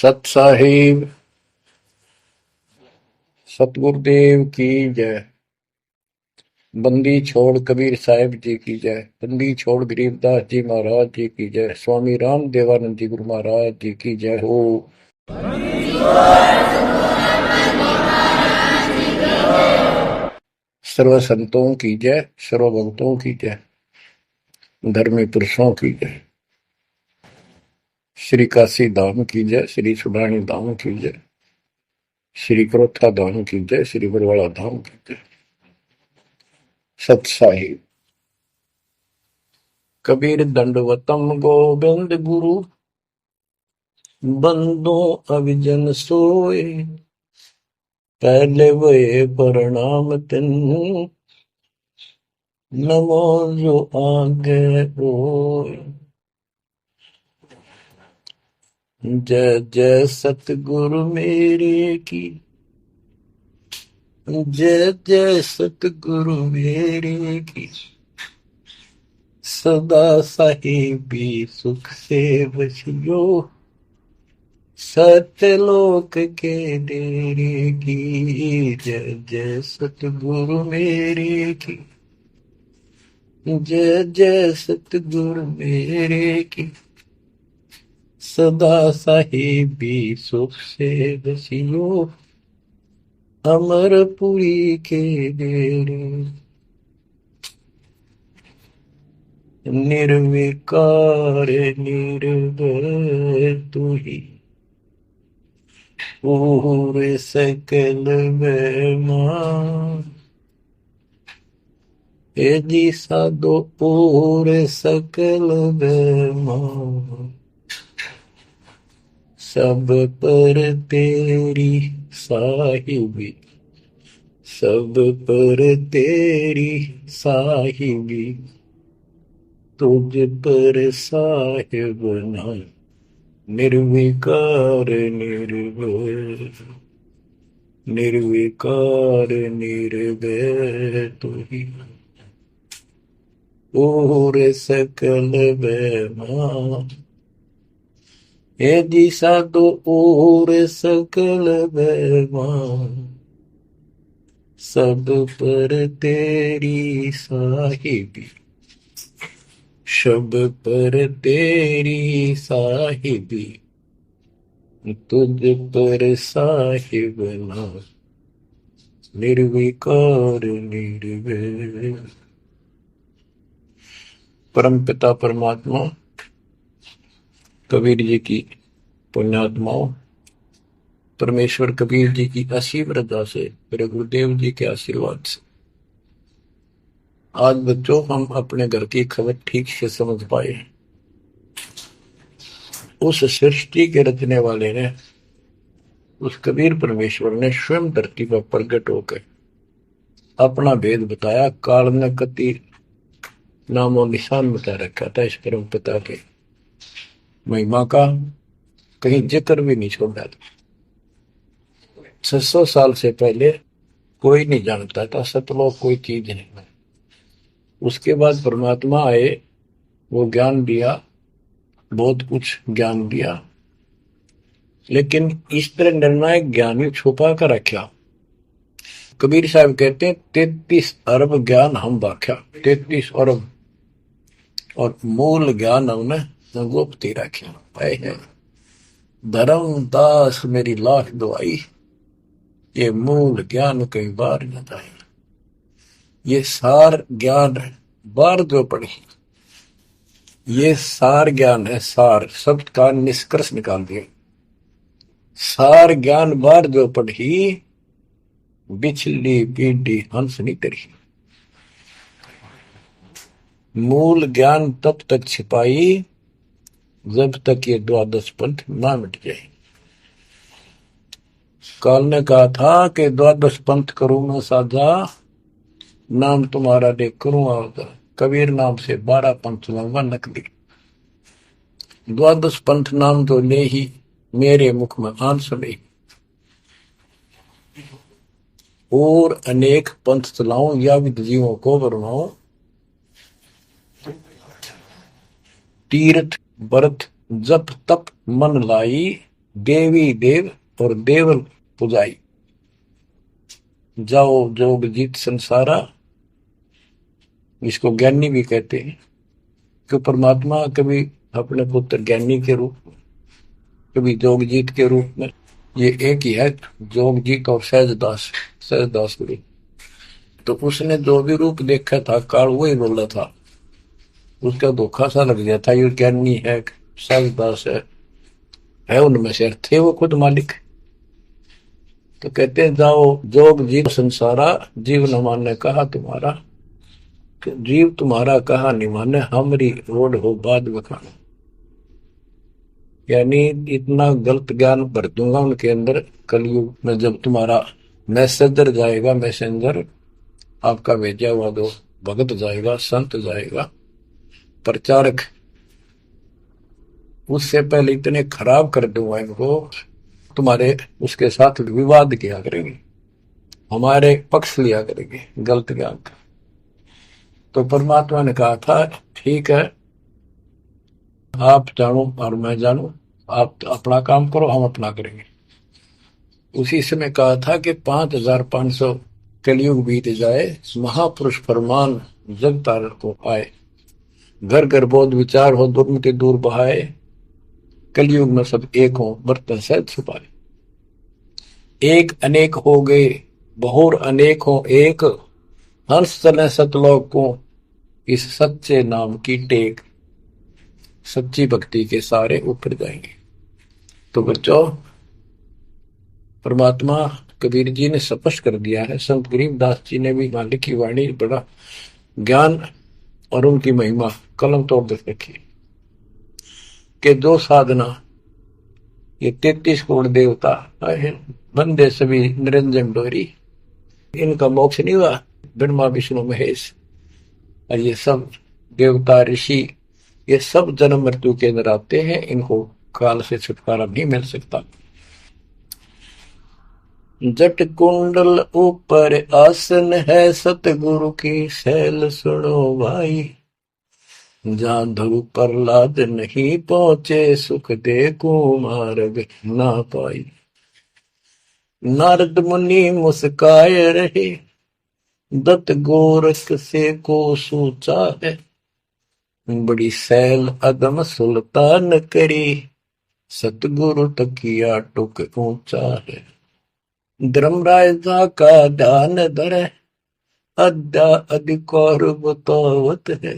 सत साहिब सतगुरुदेव की जय। बंदी छोड़ कबीर साहिब जी की जय। बंदी छोड़ गरीबदास जी महाराज जी की जय। स्वामी राम देवानंद जी गुरु महाराज जी की जय हो। सर्व संतों की जय, सर्व भक्तों की जय, धर्मी पुरुषों की जय। श्री काशी धाम की जय, श्री सुडानी धाम की जय, श्री क्रोथा धाम की जय, श्री बरवाड़ा धाम की जय। सत साहिब कबीर दंडवतम गोविंद गुरु, बंदो अविजन सोए, पहले वे प्रणाम तिन, नमो जो आगे होए। जय जय सतगुरु मेरे की, जय जय सतगुरु मेरे की, सदा साहिबी सुख से बसियो, सत्यलोक के डेरे की। जय जय सतगुरु मेरे की, जय जय सतगुरु मेरे की, सदा साहिबी सुख से बसियो, अमरपुरी के डेरे। निर्विकार निर्भय तू ही, पूरे सकल बेमान। ए जी साधो पूरे सकल बेमान, सब पर तेरी साहिबी, सब पर तेरी साहिबी, तुझ पर साहिब नहीं। निर्विकार निर्भय, निर्विकार निर्भय तू ही, पूरे सकल बेमान। हे जी साधो पूरे सकल बेमान, सब पर तेरी साहिबी, सब पर तेरी साहिबी, तुझ पर साहिब ना। निर्विकार निर्भय। परम पिता परमात्मा कबीर जी की पुण्यात्माओं, परमेश्वर कबीर जी की असीम रजा से, मेरे गुरुदेव जी के आशीर्वाद से आज बच्चों हम अपने घर की खबर ठीक से समझ पाए। उस सृष्टि के रचने वाले ने, उस कबीर परमेश्वर ने स्वयं धरती पर प्रकट होकर अपना भेद बताया। काल ने कति नामो निशान बता रखा था इस परम पिता के महिमा का, कहीं जिक्र भी नहीं छोड़ा था। 600 साल से पहले कोई नहीं जानता था सतलोक कोई चीज नहीं। उसके बाद परमात्मा आए, वो ज्ञान दिया, बहुत कुछ ज्ञान दिया, लेकिन इस तरह निर्णायक ज्ञान ही छुपा कर रखा। कबीर साहब कहते हैं 33 अरब ज्ञान हम बाख्या, 33 अरब, और मूल ज्ञान हमने गुप्त ही रखा। धर्म दास मेरी लाख दुआई, ये मूल ज्ञान कई बार न जाए। ये सार ज्ञान बार जो पढ़ी, ये सार ज्ञान है। सार शब्द का निष्कर्ष निकाल दिया। सार ज्ञान बार जो पढ़ी, बिछली पीढ़ी हंस नहीं तरी। मूल ज्ञान तब तक छिपाई जब तक ये द्वादश पंथ ना मिट जाए। काल ने कहा था कि द्वादश पंथ करूंगा साझा, नाम तुम्हारा देख करूंगा उधर। कबीर नाम से 12 पंथ लूंगा नकली। द्वादश पंथ नाम तो ले ही मेरे मुख में आन सुने, और अनेक पंथ चलाऊं या विद जीवों को बनवाऊं। तीर्थ व्रत जप तप मन लाई, देवी देव और देवल पुजाई, जाओ जोग जीत संसारा, इसको ज्ञानी भी कहते हैं। कि परमात्मा कभी अपने पुत्र ज्ञानी के रूप में, कभी जोगजीत के रूप में, ये एक ही है जोगजीत और सहजदास, सहजदास गुरु। तो उसने जो भी रूप देखा था काल वही बोला था, उसका धोखा सा लग गया था ये ज्ञानी है सहजदास है उनमें से थे वो खुद मालिक। तो कहते हैं जाओ जोग जीव संसारा, जीव न माने कहा तुम्हारा, जीव तुम्हारा कहा नहीं माने, हमारी रोड हो बाद बखाना। यानी इतना गलत ज्ञान भर दूंगा उनके अंदर कलयुग में, जब तुम्हारा मैसेंजर जाएगा, मैसेंजर आपका भेजा हुआ दो भगत जाएगा, संत जाएगा, प्रचारक, उससे पहले इतने खराब कर दूंगा इनको, तुम्हारे उसके साथ विवाद किया करेंगे, हमारे पक्ष लिया करेंगे गलत ज्ञान का। तो परमात्मा ने कहा था ठीक है, आप जानो और मैं जानू, आप अपना काम करो, हम अपना करेंगे। उसी समय कहा था कि 5500 कलयुग बीत जाए, महापुरुष फरमान जग तारण को आए, घर घर बोध विचार हो, दुर्मति दूर बहाए, कलयुग में सब एक हो, बर्तन सहज छुपाए। एक अनेक हो गए, बहुर अनेक हो एक, हंस चले सतलोक को, इस सच्चे नाम की टेक, सच्ची भक्ति के सारे ऊपर जाएंगे। तो बच्चों, परमात्मा कबीर जी ने स्पष्ट कर दिया है, संत गरीबदास जी ने भी मालिक की वाणी बड़ा ज्ञान और उनकी महिमा कलम तोड़ दे रखी कि दो साधना, ये 33 करोड़ देवता बंदे सभी निरंजन डोरी, इनका मोक्ष नहीं हुआ, ब्रह्मा विष्णु महेश, और ये सब देवता ऋषि, ये सब जन्म मृत्यु के अंदर आते हैं, इनको काल से छुटकारा नहीं मिल सकता। जट कुंडल ऊपर आसन है, सतगुरु की सैल सुनो भाई, जहां ध्रुव प्रहलाद नहीं पहुंचे, सुख दे कुमार्ग ना पाई। नारद मुनि मुस्काए रहे, दत्त गोरख से को सोचा है, बड़ी सैल अदम सुल्तान करी, सतगुरु तकिया टुक ऊंचा है। धर्मराजा का ध्यान धरे, अद्या अधिकार बतावत है,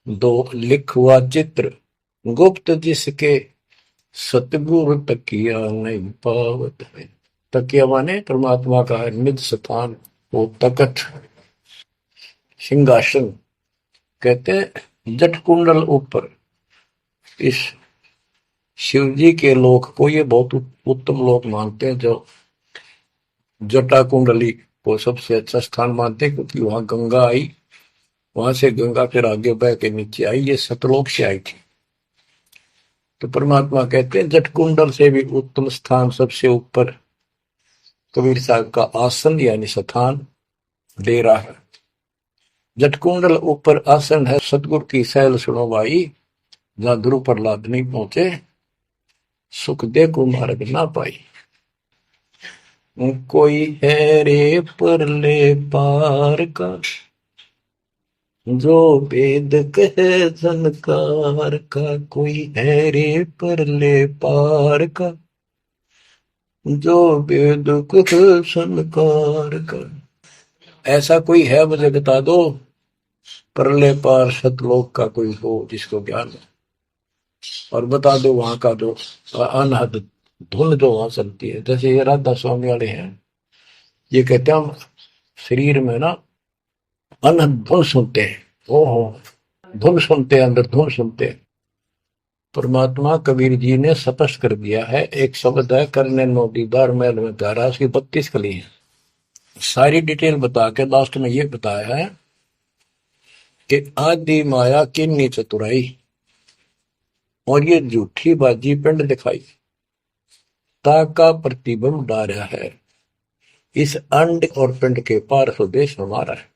दो लिखवा चित्र गुप्त जिसके, सतगुरु तकिया नहीं पावत है। तकिया माने परमात्मा का निज स्थान, वो तकत सिंहासन। कहते हैं जट कुंडल ऊपर, इस शिव जी के लोक को ये बहुत उत्तम लोक मानते हैं, जो जटा कुंडली को सबसे अच्छा स्थान मानते हैं, क्योंकि वहां गंगा आई, वहां से गंगा फिर आगे बह के नीचे आई, ये सतलोक से आई थी। तो परमात्मा कहते हैं जट कुंडल से भी उत्तम स्थान, सबसे ऊपर कबीर साहब का आसन यानी स्थान डेरा है। जटकुंडल ऊपर आसन है, सतगुरु की सैल सुनो भाई, जहां ध्रुव प्रहलाद नहीं पहुंचे, सुख दे कुमार्ग ना पाई। कोई है रे परले पार का, जो वेद कहे झनकार का, कोई है रे परले पार का, जो वेद कहे झनकार का। ऐसा कोई है मुझे बता दो, परले पार सतलोक का कोई हो जिसको ज्ञान है, और बता दो वहां का जो अनहद धुन जो वहां चलती है। जैसे ये राधा स्वामी वाले हैं, ये कहते हैं हम शरीर में ना अनहद धुन सुनते हैं, ओहो धुन सुनते हैं, अंदर धुन सुनते हैं। परमात्मा कबीर जी ने स्पष्ट कर दिया है, एक शब्द है करने नो दीदार महल में प्यारा, उसकी 32 कली है। सारी डिटेल बता के लास्ट में ये बताया है कि आदि माया किन्नी चतुराई, और ये झूठी बाजी पिंड दिखाई, ताका प्रतिबिंब डारा है, इस अंड और पिंड के पार स्वदेश हमारा है।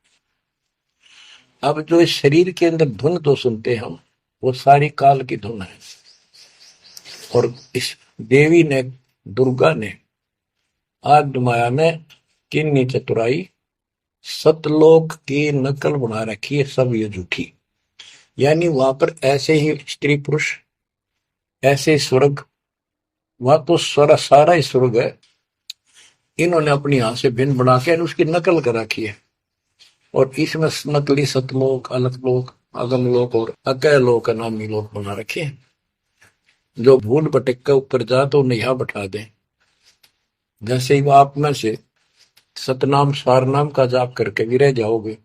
अब जो इस शरीर के अंदर धुन तो सुनते हम, वो सारी काल की धुन है, और इस देवी ने, दुर्गा ने, आद्य माया ने किन्नी चतुराई सतलोक की नकल बना रखी है, सब ये झूठी। यानी वहां पर ऐसे ही स्त्री पुरुष, ऐसे स्वर्ग, वहां तो सारा ही स्वर्ग है, इन्होंने अपनी हाथ से भिन्न बना के उसकी नकल कर रखी है। और इसमें नकली सतलोक, अलकलोक, अगमलोक और अकैलोक नामी लोक बना रखे हैं। जो भूल भटक के ऊपर जा तो उन्हें यहां बैठा दे। जैसे ही आप में से सतनाम सार नाम का जाप करके भी रह जाओगे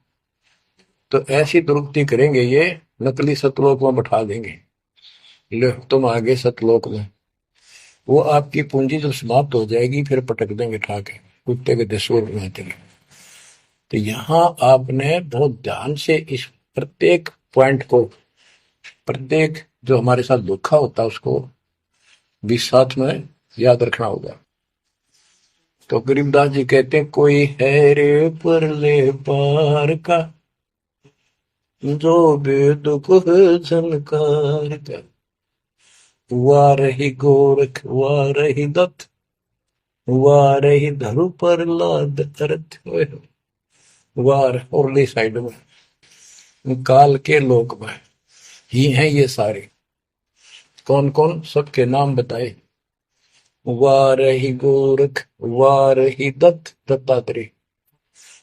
तो ऐसी दुरुक्ति करेंगे ये, नकली सतलोक में बैठा देंगे, लो तुम आगे सतलोक में। वो आपकी पूंजी जब समाप्त हो जाएगी फिर पटक देंगे ठाके, कुत्ते के दसोर में चले। तो यहाँ आपने बहुत ध्यान से इस प्रत्येक पॉइंट को, प्रत्येक जो हमारे साथ धोखा होता है उसको भी साथ में याद रखना होगा। तो गरीबदास जी कहते हैं, कोई है रे परले पार का, जो बेदुख झनकार का, वाह रही गोरख वाह रही दत्त, वाह रही धरु पर लाद अर्थ, वार उरली साइड में काल के लोक में ही हैं ये सारे। कौन कौन, सबके नाम बताए। वाह रही गोरख वाह रही दत्त दत्तात्रेय,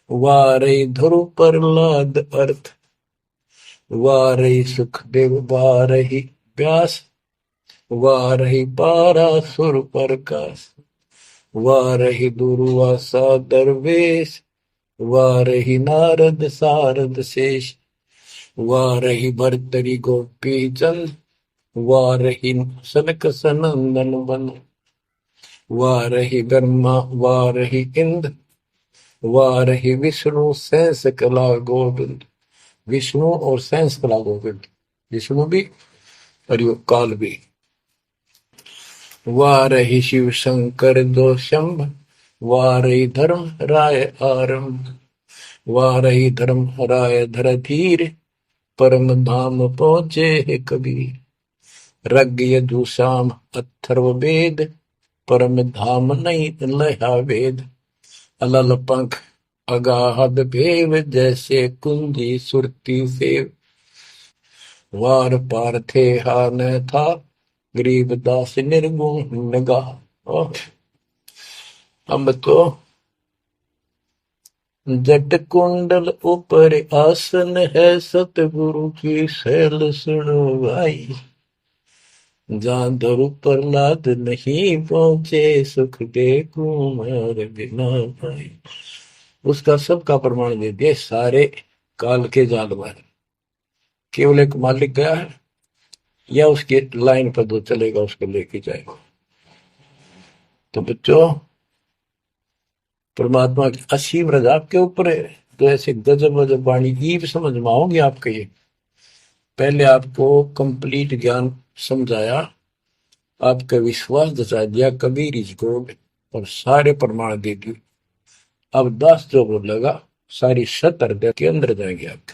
वाह रही ध्रुव प्रहलाद अर्थ, वाह रही सुखदेव वाह रही व्यास, वाह रही पारासुर प्रकाश, वाह रही दुर्वासा दरवेश, वाह रही नारद सारद शेष, वाह रही भरतरी गोपी चंद, वाह रही सनक सनंदन बन, वाह रही ब्रह्मा वाह रही इंद्र, वाह रही विष्णु सहस कला गोविंद। विष्णु और सहस कला गोविंद, विष्णु भी और यो काल भी। वाह रही शिव शंकर दो शंभ, वाह रही धर्म राय आरंभ, वाह रही धर्म राय धर धीर, परम धाम पहुंचे है कबीर। रग यजुषाम अथर्व वेद, परम धाम नहीं लया वेद। अलल पंख अगाहद भेव, जैसे कुंजी सुरती सेव। वार पार थे हा न था, गरीबदास निर्गुण नगा। अब तो जट कुंडल ऊपर आसन है, सतगुरु की शैल सुनो भाई। जहाँ धरु प्रहलाद नहीं पहुंचे, सुख दे कुमार बिना भाई। उसका सबका प्रमाण दे दिया सारे काल के जाल में। केवल एक मालिक गया है या उसके लाइन पर दो चलेगा उसको लेके जाएगा। तो बच्चों, परमात्मा की असीम रजा आपके ऊपर है। तो ऐसे गजब गजब वाणी ईब समझ में आओगे आपके। ये पहले आपको कंप्लीट ज्ञान समझाया, आपका विश्वास जचा दिया कबीर इज गॉड और सारे प्रमाण दे दिए। अब 10 जो बोलेगा सारी सत हृदय के अंदर जाएंगे आपके।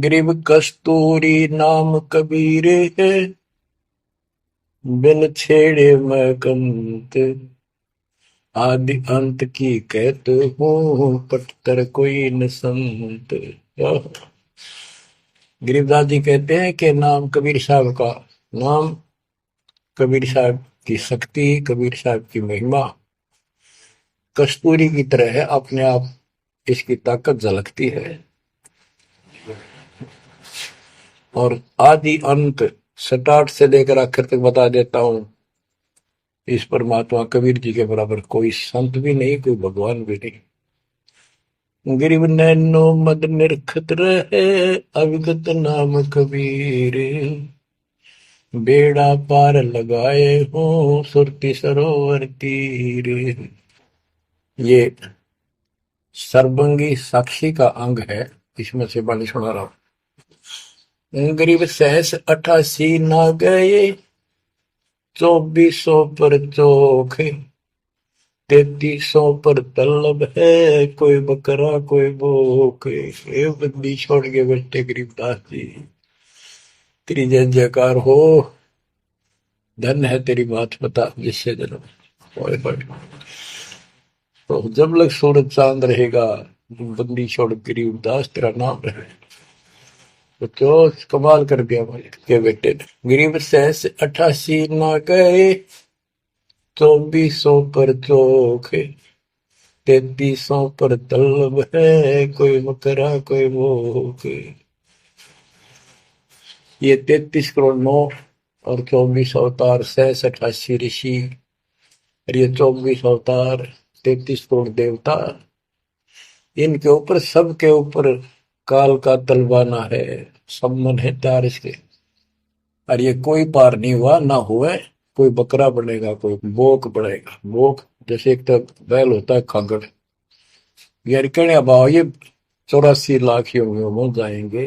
ग्रीब कस्तूरी नाम कबीर है, बिन छेड़े मैं कंत। आदि अंत की कहत हूँ, पटतर कोई न संत। गरीबदास जी कहते हैं कि नाम कबीर साहब का नाम, कबीर साहब की शक्ति, कबीर साहब की महिमा कस्तूरी की तरह है, अपने आप इसकी ताकत झलकती है। और आदि अंत स्टार्ट से लेकर आखिर तक बता देता हूं। इस परमात्मा कबीर जी के बराबर कोई संत भी नहीं, कोई भगवान भी नहीं। गरीब नैनो मद निरखत रहे, अविगत नाम कबीर। बेड़ा पार लगाए हो सुरती सरोवर तीर। ये सर्वंगी साक्षी का अंग है, इसमें से बानी सुना रहा हूं। गरीब सहस 88 ना गए, 2400 पर चोख। 3300 पर तलब है, कोई बकरा कोई बोक। ये बंदी छोड़ के बैठे गरीबदास जी, तेरी जय जयकार हो। धन है तेरी बात बता जिससे जन्म। ओए होए। तो जब लग सूरज चांद रहेगा, बंदी छोड़ गरीब दास तेरा नाम रहे। तो क्यों कमाल कर दिया भाई के बेटे ने। गरीब सहस 88 ना गए, 2400 पर चोखे, 3300 पर तलब है, कोई मकरा कोई भूख। ये 33 करोड़ नौ और 24 अवतार, सहस 88 ऋषि, और ये 24 अवतार, 33 करोड़ देवता, इनके ऊपर सबके ऊपर काल का तलवाना है, सम्मन है तार इसके। और ये कोई पार नहीं हुआ ना हुआ। कोई बकरा बनेगा, कोई बोक बनेगा। बोक जैसे एक तो बैल होता है खागड़, यार कहने भाव ये 84 लाख ही होंगे हो जाएंगे।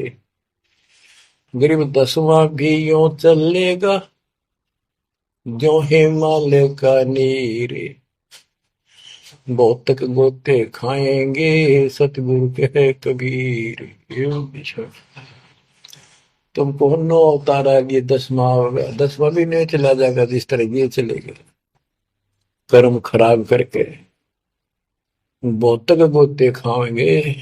गरीब 10वां भी यूं चलेगा, जो हिमालय का नीर, बहुतक गोते खाएंगे, सतगुरु के कबीर। तुमको नो अवतारा, ये 10वां होगा, 10वां भी नहीं चला जाएगा जिस तरह ये चलेगा, कर्म खराब करके बहुतक गोते खाएंगे।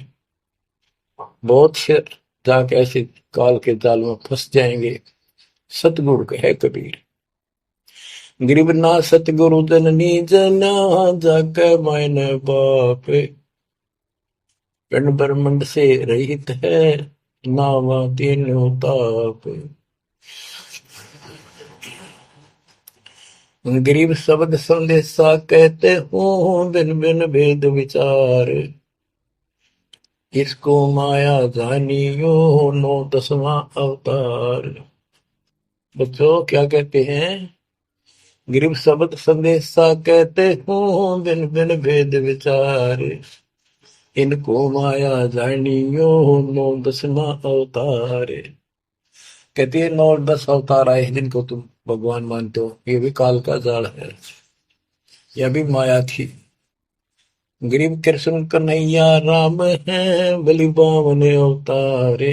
बहुत से जाके ऐसे काल के जाल में फंस जाएंगे। सतगुरु है कबीर। गरीब ना सतगुरु जननी जना, जाके मायने बाप, पिंड ब्रह्मंड से रहित है, नावा तीनों ताप। गरीब शब्द संदेशा कहते हूँ, बिन बिन भेद विचार, इसको माया जानियो, 9 10वां अवतार। बच्चों क्या कहते हैं? गरीब शब्द संदेशा कहते हूँ, बिन बिन भेद विचार, इनको माया जानियो, 9 10वां अवतार। कहती है 9 10 अवतार आए जिनको तुम भगवान मानते हो, ये भी काल का जाल है, यह भी माया थी। गरीब कृष्ण कन्हैया राम है, बलि बावन अवतारे,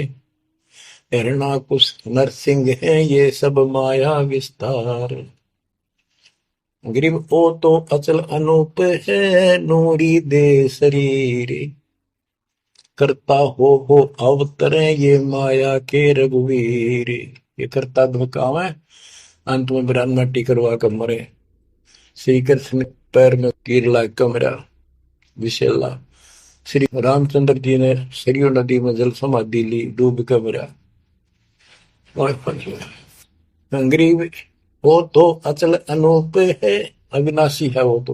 हिरणाकुश नरसिंह है, ये सब माया विस्तार। गरीब ओ तो अचल अनूप है, नूरी दे शरीर, करता हो अवतरे, ये माया के रघुवीर। ये करता धमकाव है, अंत में बिरान मट्टी करवा कर मरे। श्री कृष्ण पैर में कीर लाग कर मरा विशेला। श्री रामचंद्र जी ने सरयू नदी में जल समाधि ली, डूब कर मरा। गरीब वो तो अचल अनूप है, अविनाशी है वो तो,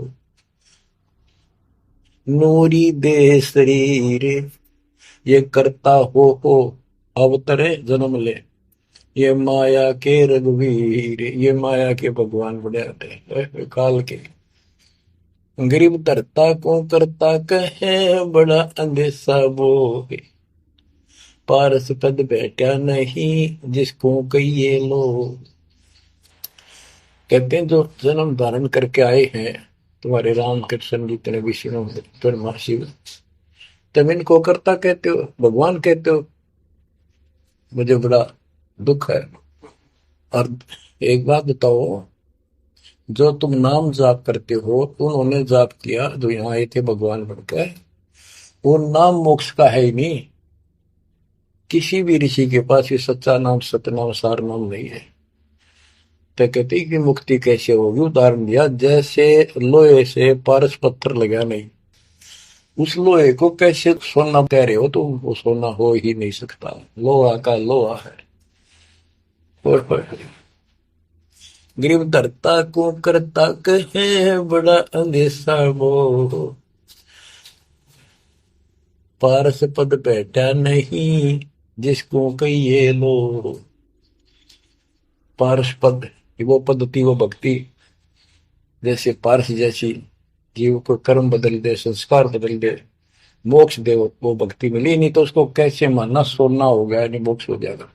नूरी दे शरीर, ये करता हो अवतरे जन्म ले, ये माया के रघुवीर। ये माया के भगवान बने आते काल के। गरीब धरता को करता कहे, बड़ा अंदेशा बोगे, पारस पद बैठा नहीं, जिसको कहिए लोग। कहते हैं जो जन्म धारण करके आए हैं तुम्हारे राम कृष्ण जितने विष्णु ब्रह्मा शिव, तुम इनको करता कहते हो, भगवान कहते हो। मुझे बड़ा दुख है। और एक बात बताओ, जो तुम नाम जाप करते हो, उन्होंने जाप किया जो यहाँ आए थे भगवान बनकर, वो नाम मोक्ष का है ही नहीं। किसी भी ऋषि के पास ये सच्चा नाम सतनाम सार नाम नहीं है। तो कहते कि मुक्ति कैसे होगी? उदाहरण दिया, जैसे लोहे से पारस पत्थर लगा नहीं, उस लोहे को कैसे सोना कह रहे हो? तो वो सोना हो ही नहीं सकता, लोहा का लोहा है। और गरीब धरता को करता कहे, बड़ा अंदेशा वो, पारस पद बैठा नहीं, जिसको कहिए लो। पारस पद वो पद्धति, वो भक्ति, जैसे पारस जैसी जीव को कर्म बदल दे, संस्कार बदल दे, मोक्ष दे, वो भक्ति मिली नहीं तो उसको कैसे मानना सोना हो गया, नहीं मोक्ष हो जाएगा।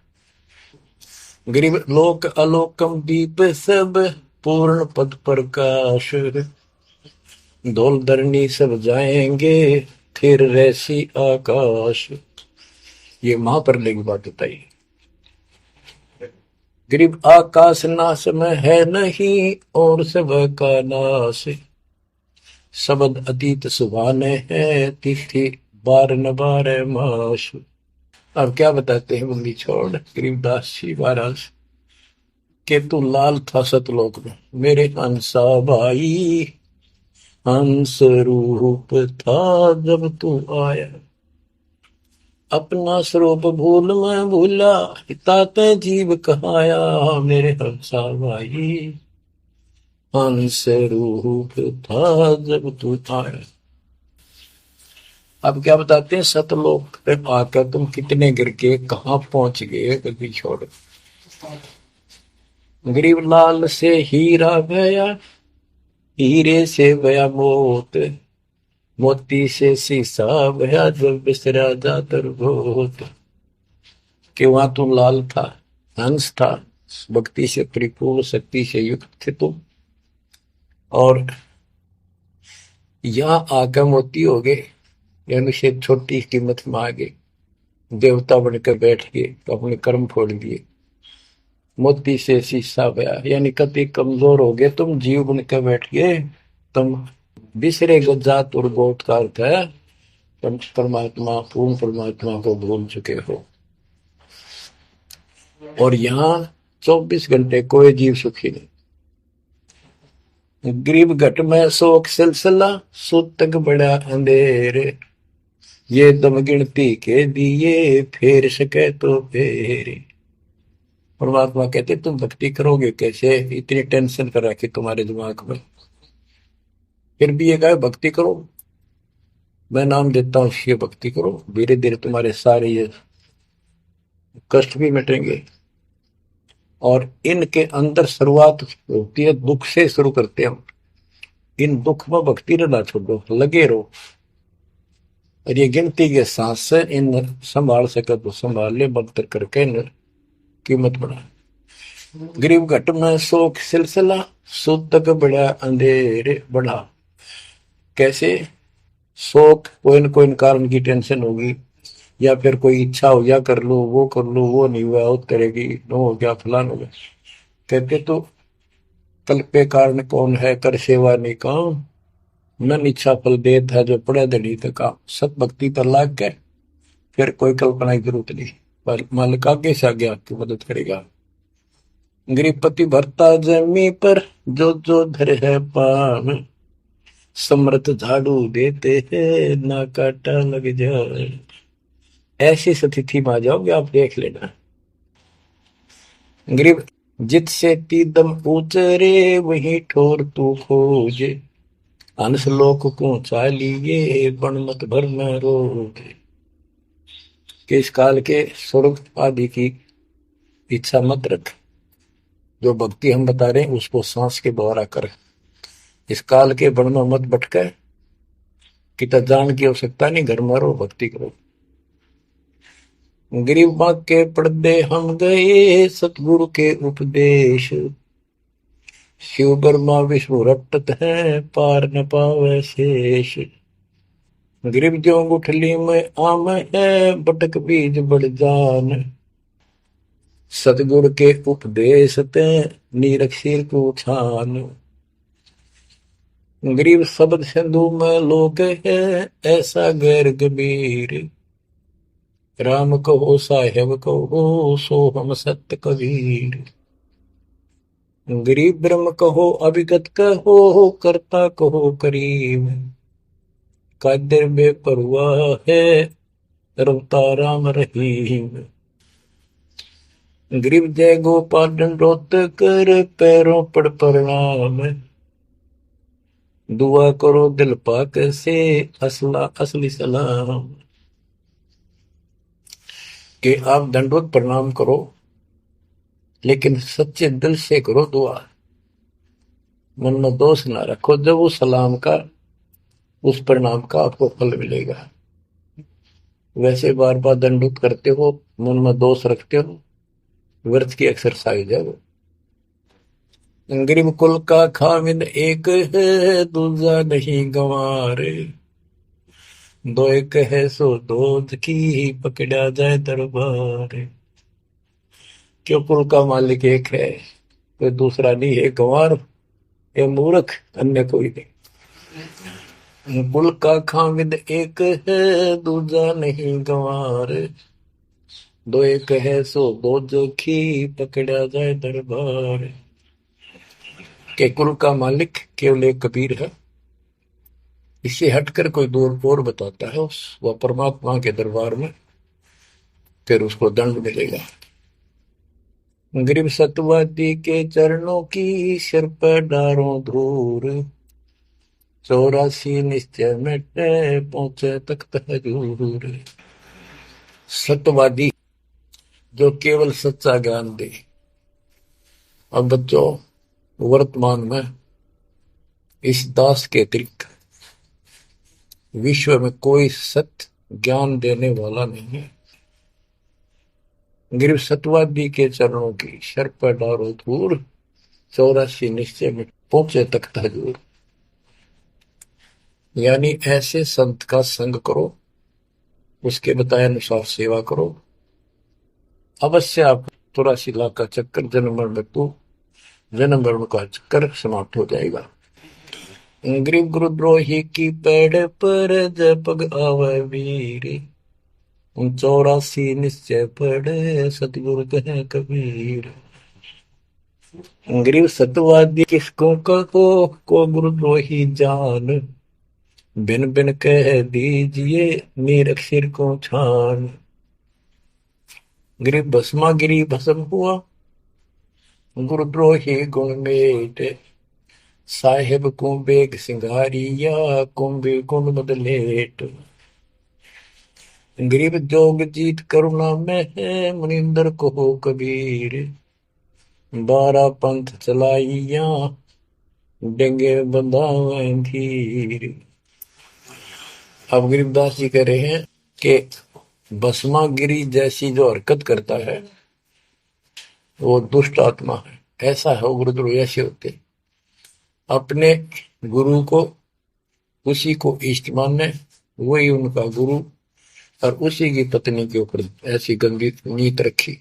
गरीब लोक अलोकम दीप सब, पूर्ण पद प्रकाश, धौल धरनी सब जाएंगे, फिर रहसी आकाश। ये महाप्रलय की बात बताई। गरीब आकाश नाश में है नहीं और सब का नाश, शब्द अतीत सुभाने है तिथि बार न बार माश। अब क्या बताते हैं बंदी छोड़ गरीबदास जी महाराज के तू लाल था सतलोक में मेरे हंसा भाई, हंस रूप था जब तू आया, अपना स्वरूप भूल मैं भूला, ताते जीव कहाया मेरे हंसा भाई, हंस रूप था जब तू आया। अब क्या बताते हैं सतलोक पे आकर तुम कितने गिर के कहाँ पहुंच गए कभी छोड़। गरीब लाल से हीरा गया, हीरे से गया मोत, मोती से शीशा गया जो बिसरा जातर भूत। कि वहां तुम लाल था, हंस था, भक्ति से परिपूर्ण शक्ति से युक्त थे तुम, और यहाँ आकर मोती हो गए, यानी से छोटी कीमत में आ गए, देवता बनकर बैठ गए तो अपने कर्म फोड़ दिए। मोती से शीशा गया यानी कति कमजोर हो गए तुम, जीव बनकर बैठ गए तुम, बिसरे जात और गोत का अर्थ है तुम परमात्मा पूर्ण परमात्मा को भूल चुके हो। और यहाँ 24 घंटे कोई जीव सुखी नहीं। गरीब घट में शोक सिलसिला, सुत तक बड़ा अंधेरे, ये दम गिनती के दिए फेर सके तो फेरे। परमात्मा कहते तुम भक्ति करोगे कैसे, इतनी टेंशन कर रखी तुम्हारे दिमाग में, फिर भी ये कहे भक्ति करो, मैं नाम देता हूं ये भक्ति करो, धीरे धीरे तुम्हारे सारे ये कष्ट भी मिटेंगे। और इनके अंदर शुरुआत होती है दुख से, शुरू करते हैं हम, इन दुख में भक्ति ना छोड़ो, लगे रहो, और ये गिनती के सांस से इन संभाल सके तो संभाल ले, बदतर करके इन कीमत बढ़ा। गरीब घट में शोक सिलसिला, सुत तक बड़ा अंधेरे बढ़ा। कैसे, शोक कोई न कोई कारण की टेंशन होगी, या फिर कोई इच्छा हो गया कर लो वो कर लो, वो नहीं हुआ उस तरह की, नो हो गया फलान हो गया। कहते तो कल पे कारण कौन है, कर सेवा नहीं काम, मन इच्छा फल देत है जो पड़े धड़ी तक काम। सत भक्ति पर लाग गए फिर कोई कल्पना की जरूरत नहीं, पर मालिक आगे से आगे आपकी मदद करेगा। गृहपति भरता जमी पर जो जो धर है पान, समर्थ झाड़ू देते हैं ना काटा लग जाए। ऐसी स्थिति में आ जाओगे आप, देख लेना। गरीब जित से तीदम उचरे वही ठोर तू खोजे, हंस लोक को चालिए बन मत भर में रोगे। कि इस काल के स्वर्ग आदि की इच्छा मत रख, जो भक्ति हम बता रहे हैं उसको सांस के द्वारा कर। इस काल के बन में मत भटके, कितना जान की आवश्यकता नहीं, घर में रहो भक्ति करो। गरीब बाग के पर्दे हम गए सतगुरु के उपदेश, शिव ब्रह्मा विष्णु रटत है पार न पावे शेष। गरीब जो गुठली में आम है बटक बीज बढ़ जान, सतगुरु के उपदेश ते नीरख सिर को छान। गरीब शब्द सिंधु में लोक है ऐसा गैर गंभीर, राम कहो साहेब कहो सो हम सत्य कबीर। गरीब ब्रह्म कहो अभिगत कहो करता कहो करीब, कादिर में परुआ है रवता राम रहीम। गरीब जय गोपाल दंडोत कर पैरों पड़ प्रणाम, दुआ करो दिल पाक से असला असली सलाम। कि आप दंडोत प्रणाम करो लेकिन सच्चे दिल से करो दुआ, मन में दोष ना रखो, जब उस सलाम का उस प्रणाम का आपको फल मिलेगा। वैसे बार बार दंडोत करते हो, मन में दोष रखते हो, व्यर्थ की एक्सरसाइज है वो। गरीब कुल का खामिद एक है दूजा नहीं गंवारे, दो एक है सो दूध की पकड़ा जाए दरबार। क्यों कुल का मालिक एक है, कोई दूसरा नहीं है। गंवार ये मूर्ख, अन्य कोई नहीं। कुल का खामिद एक है, दूजा नहीं गंवार। दो एक है सो दो जोखी, पकड़ा जाए दरबार। के कुल का मालिक केवल एक कबीर है। इससे हटकर कोई दूर और बताता है उस वह परमात्मा के दरबार में, फिर उसको दंड मिलेगा। गरीब सतवादी के चरणों की सिर पर डारों धूर, 84 निश्चय मिटे पहुंचे तख्त हजूर। सत्यवादी जो केवल सच्चा ज्ञान दे। अब बच्चों, वर्तमान में इस दास के अतिरिक्त विश्व में कोई सत्य ज्ञान देने वाला नहीं है। गिर सतवादी के चरणों की शर पर डारो धूल, 84 निश्चय में पहुंचे तख्त हजूर। यानी ऐसे संत का संग करो, उसके बताए अनुसार सेवा करो, अवश्य आप 84 लाख का चक्कर जन्म मरण मृत्यु जन्म मरण का चक्कर समाप्त हो जाएगा। गरीब गुरुद्रोही की पेड़ पर जब पग आवे वीर, 84 निश्चय पढ़े सतगुरु कहे कबीर। गरीब सतवादी किसको को गुरुद्रोही जान, बिन बिन कह दीजिए नीरख सिर को छान। गरीब भस्मा गिरी भस्म हुआ, गुरुद्रोही गुण मेट, साहेब को बेग सिंगारिया कुंभी गुण बदलेट। गरीब जोग जीत करुणा में है, मुनिंदर को हो कबीर, 12 पंथ चलाइया डेंगे बंधावे धीर। अब गरीबदास जी कह रहे हैं कि भस्मागिरी जैसी जो हरकत करता है वो दुष्ट आत्मा है। ऐसा है वो गुरुद्रोही ऐसे होते, अपने गुरु को उसी को इष्ट माने, वही उनका गुरु, और उसी की पत्नी के ऊपर ऐसी गंदी नीत रखी।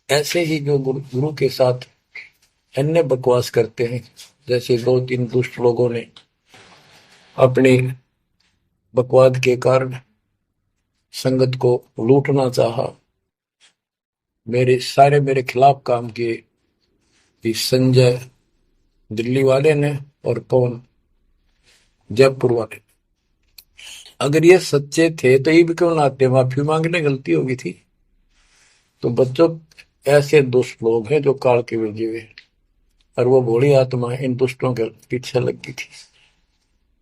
ऐसे ही जो गुरु के साथ अन्य बकवास करते हैं, जैसे 2-3 दुष्ट लोगों ने अपनी बकवाद के कारण संगत को लूटना चाहा, मेरे खिलाफ काम किए, इस संजय दिल्ली वाले ने और पवन जयपुर वाले। अगर ये सच्चे थे तो ये भी क्यों ना आते, माफी मांगने गलती होगी थी। तो बच्चों, ऐसे दुष्ट लोग हैं जो काल के भेजे हुए, और वो भोली आत्मा इन दुष्टों के पीछे लग गई थी।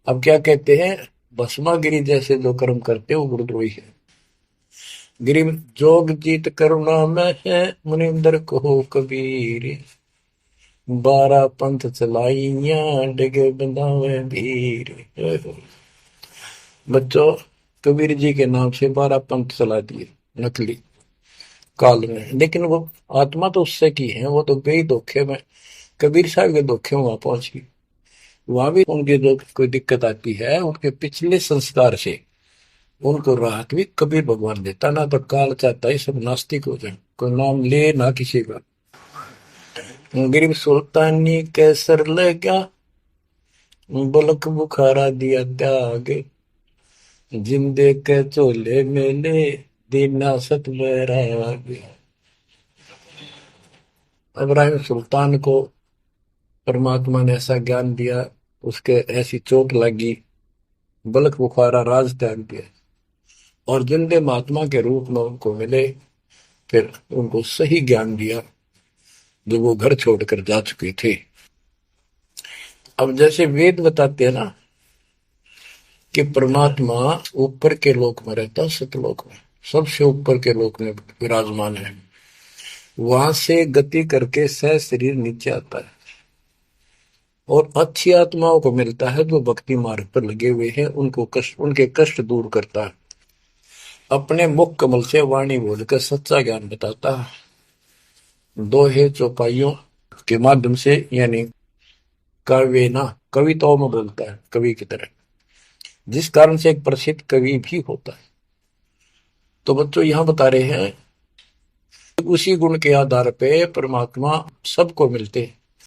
अब क्या कहते हैं, भस्मागिरी जैसे जो कर्म करते वो गुरुद्रोही है। गिरी जोग जीत करुणा में है, मुनिंदर को कबीर, 12 पंथ चलाइया डिगे बंधावे भीर। बच्चों, कबीर जी के नाम से 12 पंथ चला दिए नकली काल में, लेकिन वो आत्मा तो उससे की है, वो तो गई धोखे में, कबीर साहब के धोखे में वहां पहुंची। वहां भी उनकी जो कोई दिक्कत आती है, उनके पिछले संस्कार से उनको राहत भी कबीर भगवान देता। ना तो काल चाहता है सब नास्तिक हो जाए, कोई नाम ले ना किसी का। गरीब सुल्तानी कैसर लगा, बलक बुखारा दिया त्याग, जिंदे के चोले मेले दीना सत बैराग। इब्राहिम सुल्तान को परमात्मा ने ऐसा ज्ञान दिया, उसके ऐसी चोट लगी, बलक बुखारा राज त्याग दिया, और जिंदे महात्मा के रूप में उनको मिले, फिर उनको सही ज्ञान दिया जो वो घर छोड़कर जा चुके थे। अब जैसे वेद बताते हैं ना कि परमात्मा ऊपर के लोक में रहता है, सतलोक में, सबसे ऊपर के लोक में विराजमान है, वहां से गति करके सह शरीर नीचे आता है, और अच्छी आत्माओं को मिलता है जो भक्ति मार्ग पर लगे हुए हैं, उनके कष्ट दूर करता है, अपने मुख कमल से वाणी बोलकर सच्चा ज्ञान बताता है, दोहे चौपाइयों के माध्यम से, यानी काव्य ना कविताओं में बोलता है कवि की तरह, जिस कारण से एक प्रसिद्ध कवि भी होता है। तो बच्चों, यहां बता रहे हैं उसी गुण के आधार पे परमात्मा सबको मिलते हैं।